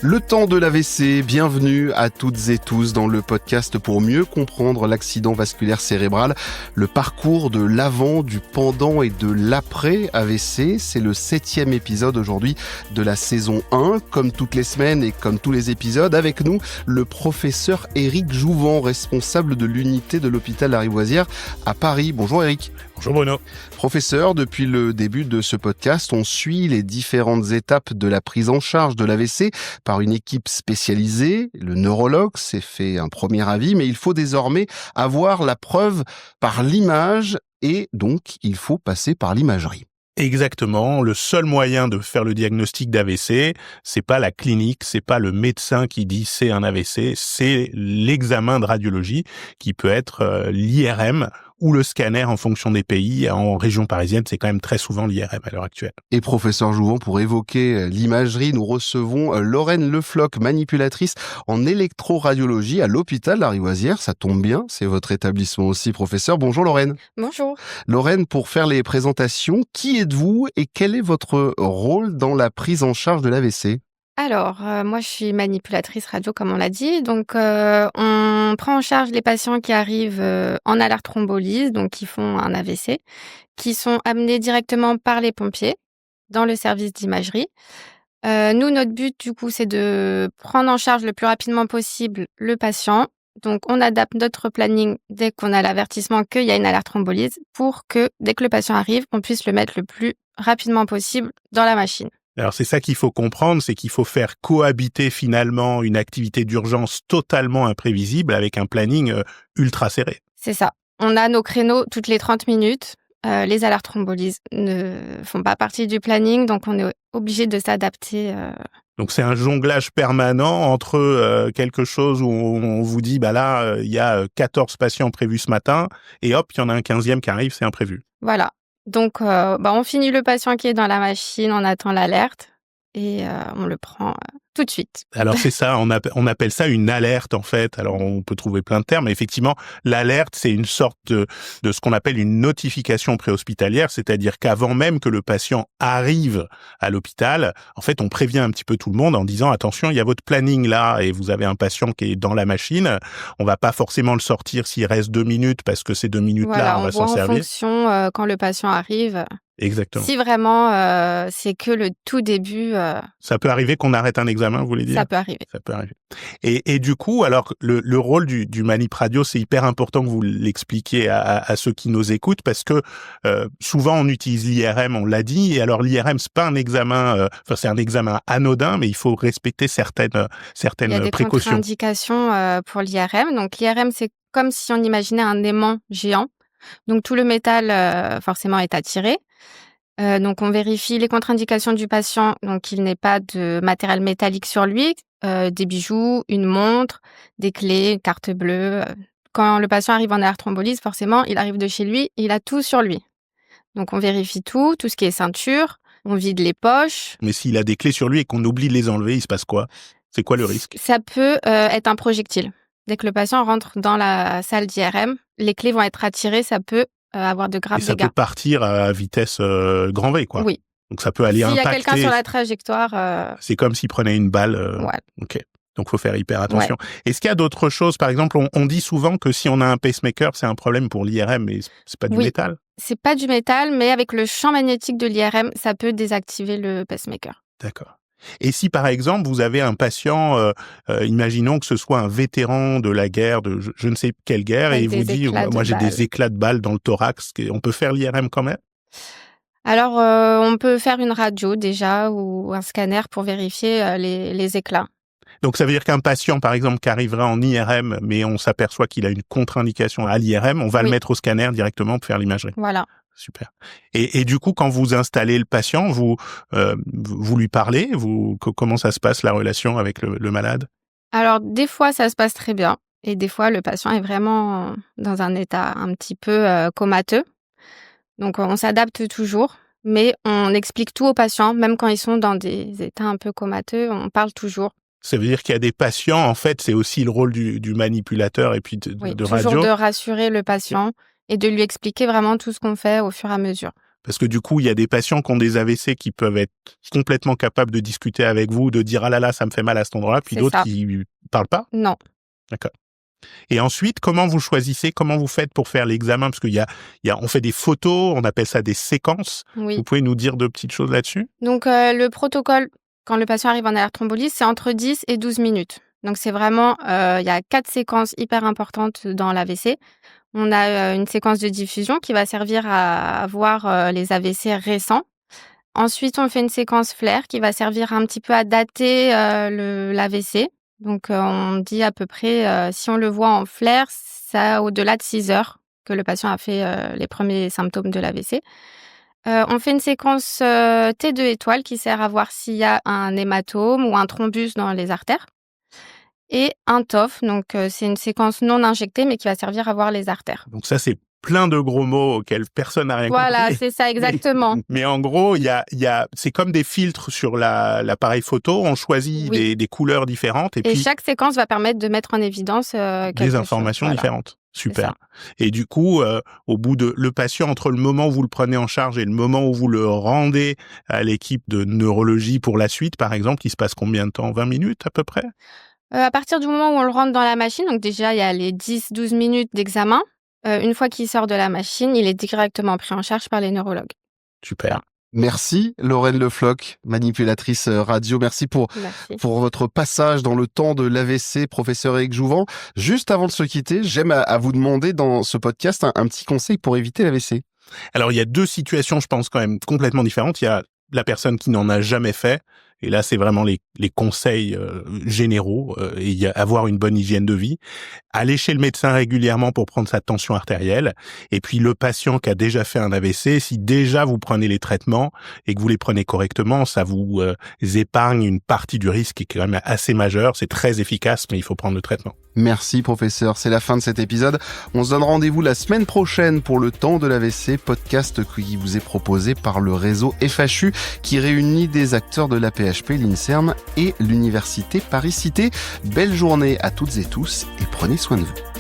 Le temps de l'AVC, bienvenue à toutes et tous dans le podcast pour mieux comprendre l'accident vasculaire cérébral, le parcours de l'avant, du pendant et de l'après AVC. C'est le 7e épisode aujourd'hui de la saison 1. Comme toutes les semaines et comme tous les épisodes, avec nous, le professeur Éric Jouvent, responsable de l'unité de l'hôpital Lariboisière à Paris. Bonjour Éric. Bonjour Bruno. Professeur, depuis le début de ce podcast, on suit les différentes étapes de la prise en charge de l'AVC par une équipe spécialisée. Le neurologue s'est fait un premier avis, mais il faut désormais avoir la preuve par l'image et donc il faut passer par l'imagerie. Exactement. Le seul moyen de faire le diagnostic d'AVC, c'est pas la clinique, c'est pas le médecin qui dit c'est un AVC, c'est l'examen de radiologie qui peut être l'IRM ou le scanner en fonction des pays. En région parisienne, c'est quand même très souvent l'IRM à l'heure actuelle. Et professeur Jouvent, pour évoquer l'imagerie, nous recevons Lorraine Lefloc, manipulatrice en électroradiologie à l'hôpital Lariboisière. Ça tombe bien, c'est votre établissement aussi, professeur. Bonjour Lorraine. Bonjour. Lorraine, pour faire les présentations, qui êtes-vous et quel est votre rôle dans la prise en charge de l'AVC ? Alors, moi, je suis manipulatrice radio, comme on l'a dit. Donc, on prend en charge les patients qui arrivent en alerte thrombolyse, donc qui font un AVC, qui sont amenés directement par les pompiers dans le service d'imagerie. Nous, notre but, du coup, c'est de prendre en charge le plus rapidement possible le patient. Donc, on adapte notre planning dès qu'on a l'avertissement qu'il y a une alerte thrombolyse pour que, dès que le patient arrive, on puisse le mettre le plus rapidement possible dans la machine. Alors c'est ça qu'il faut comprendre, c'est qu'il faut faire cohabiter finalement une activité d'urgence totalement imprévisible avec un planning ultra serré. C'est ça. On a nos créneaux toutes les 30 minutes. Les alertes thrombolyses ne font pas partie du planning, donc on est obligé de s'adapter. Donc c'est un jonglage permanent entre quelque chose où on vous dit bah là il y a 14 patients prévus ce matin et hop, il y en a un 15e qui arrive, c'est imprévu. Voilà. Donc, on finit le patient qui est dans la machine, on attend l'alerte et on le prend tout de suite. Alors c'est ça, on appelle ça une alerte en fait. Alors on peut trouver plein de termes, mais effectivement, l'alerte, c'est une sorte de ce qu'on appelle une notification préhospitalière, c'est-à-dire qu'avant même que le patient arrive à l'hôpital, en fait, on prévient un petit peu tout le monde en disant attention, il y a votre planning là et vous avez un patient qui est dans la machine. On va pas forcément le sortir s'il reste 2 minutes parce que ces 2 minutes-là, on va s'en servir. En fonction quand le patient arrive. Exactement. Si vraiment c'est que le tout début. Ça peut arriver qu'on arrête un examen, vous voulez dire ? Ça peut arriver. Ça peut arriver. Et du coup, alors le rôle du manip radio, c'est hyper important que vous l'expliquiez à ceux qui nous écoutent parce que souvent on utilise l'IRM, on l'a dit. Et alors l'IRM, c'est pas un examen, c'est un examen anodin, mais il faut respecter certaines précautions. Il y a des contre-indications pour l'IRM. Donc l'IRM, c'est comme si on imaginait un aimant géant. Donc tout le métal forcément est attiré. Donc on vérifie les contre-indications du patient, donc qu'il n'ait pas de matériel métallique sur lui, des bijoux, une montre, des clés, une carte bleue. Quand le patient arrive en alerte thrombolyse, forcément, il arrive de chez lui, il a tout sur lui. Donc on vérifie tout ce qui est ceinture, on vide les poches. Mais s'il a des clés sur lui et qu'on oublie de les enlever, il se passe quoi ? C'est quoi le risque ? Ça peut être un projectile. Dès que le patient rentre dans la salle d'IRM, les clés vont être attirées, ça peut avoir de graves dégâts. Et ça peut partir à vitesse grand V, quoi. Oui. Donc ça peut aller impacter. S'il y a quelqu'un sur la trajectoire... C'est comme s'il prenait une balle. Ouais. Ok. Donc faut faire hyper attention. Ouais. Est-ce qu'il y a d'autres choses ? Par exemple, on dit souvent que si on a un pacemaker, c'est un problème pour l'IRM, mais c'est pas du métal. C'est pas du métal, mais avec le champ magnétique de l'IRM, ça peut désactiver le pacemaker. D'accord. Et si par exemple vous avez un patient, imaginons que ce soit un vétéran de la guerre, de je ne sais quelle guerre, et il vous dit moi j'ai des éclats de balles dans le thorax, on peut faire l'IRM quand même ? Alors on peut faire une radio déjà ou un scanner pour vérifier les éclats. Donc ça veut dire qu'un patient par exemple qui arriverait en IRM, mais on s'aperçoit qu'il a une contre-indication à l'IRM, on va le mettre au scanner directement pour faire l'imagerie. Voilà. Super. Et du coup, quand vous installez le patient, vous lui parlez, comment ça se passe la relation avec le malade ? Alors des fois ça se passe très bien et des fois le patient est vraiment dans un état un petit peu comateux. Donc on s'adapte toujours, mais on explique tout aux patients, même quand ils sont dans des états un peu comateux, on parle toujours. Ça veut dire qu'il y a des patients, en fait, c'est aussi le rôle du manipulateur et puis de radio. Toujours de rassurer le patient et de lui expliquer vraiment tout ce qu'on fait au fur et à mesure. Parce que du coup, il y a des patients qui ont des AVC qui peuvent être complètement capables de discuter avec vous, de dire « Ah là là, ça me fait mal à cet endroit », puis d'autres qui parlent pas. Non. D'accord. Et ensuite, comment vous choisissez, comment vous faites pour faire l'examen? Parce on fait des photos, on appelle ça des séquences. Oui. Vous pouvez nous dire 2 petites choses là-dessus? Donc, le protocole, quand le patient arrive en alerte thrombolyse, c'est entre 10 et 12 minutes. Donc, c'est vraiment, il y a 4 séquences hyper importantes dans l'AVC. On a une séquence de diffusion qui va servir à voir les AVC récents. Ensuite, on fait une séquence flair qui va servir un petit peu à dater l'AVC. Donc, on dit à peu près, si on le voit en flair, ça au-delà de 6 heures que le patient a fait les premiers symptômes de l'AVC. On fait une séquence T2 étoile qui sert à voir s'il y a un hématome ou un thrombus dans les artères. Et un TOF, donc c'est une séquence non injectée mais qui va servir à voir les artères. Donc ça, c'est plein de gros mots auxquels personne n'a rien compris. Voilà, c'est ça, exactement. Mais en gros, c'est comme des filtres sur l'appareil photo. On choisit des couleurs différentes. Et puis, chaque séquence va permettre de mettre en évidence des informations différentes. Super. Et du coup, au bout de le patient, entre le moment où vous le prenez en charge et le moment où vous le rendez à l'équipe de neurologie pour la suite, par exemple, il se passe combien de temps? 20 minutes à peu près? À partir du moment où on le rentre dans la machine, donc déjà, il y a les 10-12 minutes d'examen. Une fois qu'il sort de la machine, il est directement pris en charge par les neurologues. Super. Merci Lorraine Le Floch, manipulatrice radio. Merci pour votre passage dans le temps de l'AVC, professeur Éric Jouvent. Juste avant de se quitter, j'aime à vous demander dans ce podcast un petit conseil pour éviter l'AVC. Alors, il y a 2 situations, je pense, quand même complètement différentes. Il y a la personne qui n'en a jamais fait. Et là, c'est vraiment les conseils généraux. Et avoir une bonne hygiène de vie. Aller chez le médecin régulièrement pour prendre sa tension artérielle. Et puis, le patient qui a déjà fait un AVC, si déjà vous prenez les traitements et que vous les prenez correctement, ça vous épargne une partie du risque qui est quand même assez majeur. C'est très efficace, mais il faut prendre le traitement. Merci professeur, c'est la fin de cet épisode. On se donne rendez-vous la semaine prochaine pour le temps de l'AVC, podcast qui vous est proposé par le réseau FHU qui réunit des acteurs de l'AP-HP, l'INSERM et l'Université Paris-Cité. Belle journée à toutes et tous et prenez soin de vous.